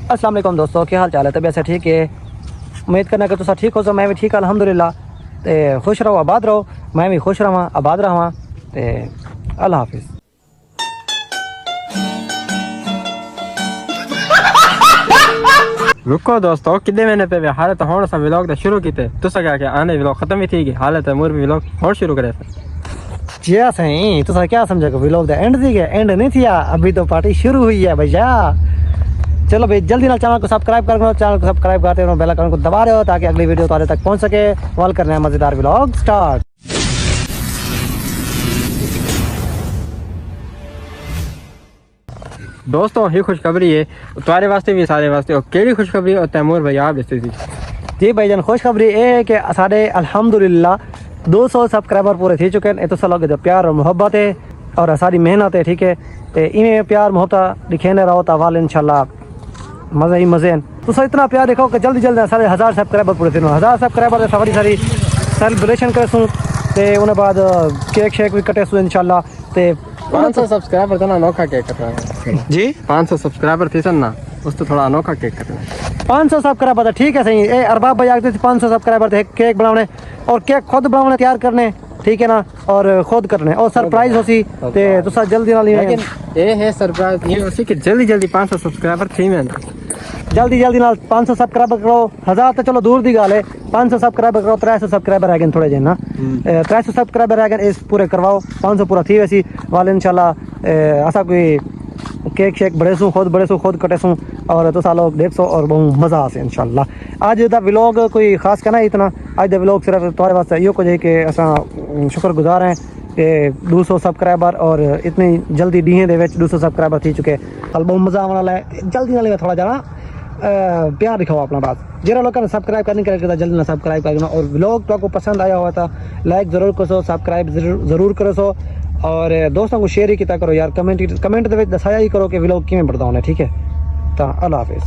अस्सलाम वालेकुम दोस्तों, क्या हाल चाल है? तबीयत से ठीक है? उम्मीद करना कि तुम ठीक हो। मैं भी ठीक अल्हम्दुलिल्लाह। ते खुश रहो, आबाद रहो। मैं भी खुश रहा, आबाद रहा। ते अल्लाह हाफिज़। रुको दोस्तों, कितने महीने पे हालत होने से व्लॉग तो शुरू किते तुसा क्या क्या आने व्लॉग खत्म ही थी गई हालत है मोर भी व्लॉग और शुरू करे जी सही, तुसा क्या समझा कि व्लॉग दा एंड थी गया? एंड नहीं थिया, अभी तो पार्टी शुरू हुई है भैया। चलो भाई, जल्दी ना चैनल को सब्सक्राइब कर लो। चैनल को सब्सक्राइब करते हो, बेल आइकन को दबा रहे हो ताकि अगली वीडियो तुम्हारे तक पहुंच सके। वाल करना है मजेदार व्लॉग स्टार्ट। दोस्तों ही खुशखबरी है तुम्हारे वास्ते भी सारे वास्ते और केड़ी खुशखबरी और तैमूर भाई आप दसते थी जी भाईजान, खुशखबरी है कि साढ़े अल्हम्दुलिल्लाह 200 सब्सक्राइबर पूरे थी चुके हैं। तो सब जो प्यार और मोहब्बत है और सारी मेहनत है, ठीक है। तो इन्हें प्यार मोहब्बत दिखेने रहो तो वाल इंशाल्लाह मज़े ही मज़े हैं। तो सर इतना प्यार देखो कि जल्दी जल्दी सारे 1000 सब्सक्राइबर पूरे थे। 1000 सब्सक्राइबर सारी सारी सेलिब्रेशन करे सूँ तो उन्हें बाद केक शेक भी कटे सूँ इंशाल्लाह। तो 500 सब्सक्राइबर था ना, अनोखा केक कटना जी 500 सब्सक्राइबर थे सर ना, उस तो थोड़ा अनोखा केक कटना 500 सब्सक्राइबर था, ठीक है सही। ए अरबाब भाई आते थे 500 सब्सक्राइबर थे, केक बनाने और केक खुद बनाने तैयार करने, ठीक है ना, और खुद करने और सरप्राइज होसी ते तुसा जल्दी ना लेकिन ये है सरप्राइज ये होसी कि जल्दी जल्दी 500 सब्सक्राइबर थी मैं जल्दी जल्दी नाल 500 सब्सक्राइबर करो। 1000 तो चलो दूर दी गल है, 500 सब्सक्राइबर करो। 300 सब्सक्राइबर रह गए थोड़े जे ना, 300 सब्सक्राइबर रह गए, इस पूरे करवाओ। 500 पूरा थी वैसी वाले इंशाल्लाह। असा कोई केक शेक बड़े सू खुद कटे सूँ और तुसा लोग देख सो और बहुत मज़ा आसे इंशाल्लाह। आज दा व्लॉग कोई खास कहना इतना, आज दा व्लॉग सिर्फ तुम्हारे वास्ते यो कुछ है कि असा शुक्रगुजार हैं कि 200 सब्सक्राइबर और इतनी जल्दी डीहें दे 200 सब्सक्राइबर थी चुके। कल बहुत मज़ा आने वाला है। जल्दी ना थोड़ा जाना प्यार दिखाओ अपना बात। जरा लोग ने सब्सक्राइब करने के जल्दी ना सब्सक्राइब करना और व्लॉग तो आपको पसंद आया हुआ था लाइक ज़रूर करो, सब्सक्राइब ज़रूर करो सो और दोस्तों को शेयर ही किया करो यार। कमेंट दे दसाया ही करो कि व्लॉग किमें बढ़ता होना, ठीक है। तो अल्लाह हाफिज़।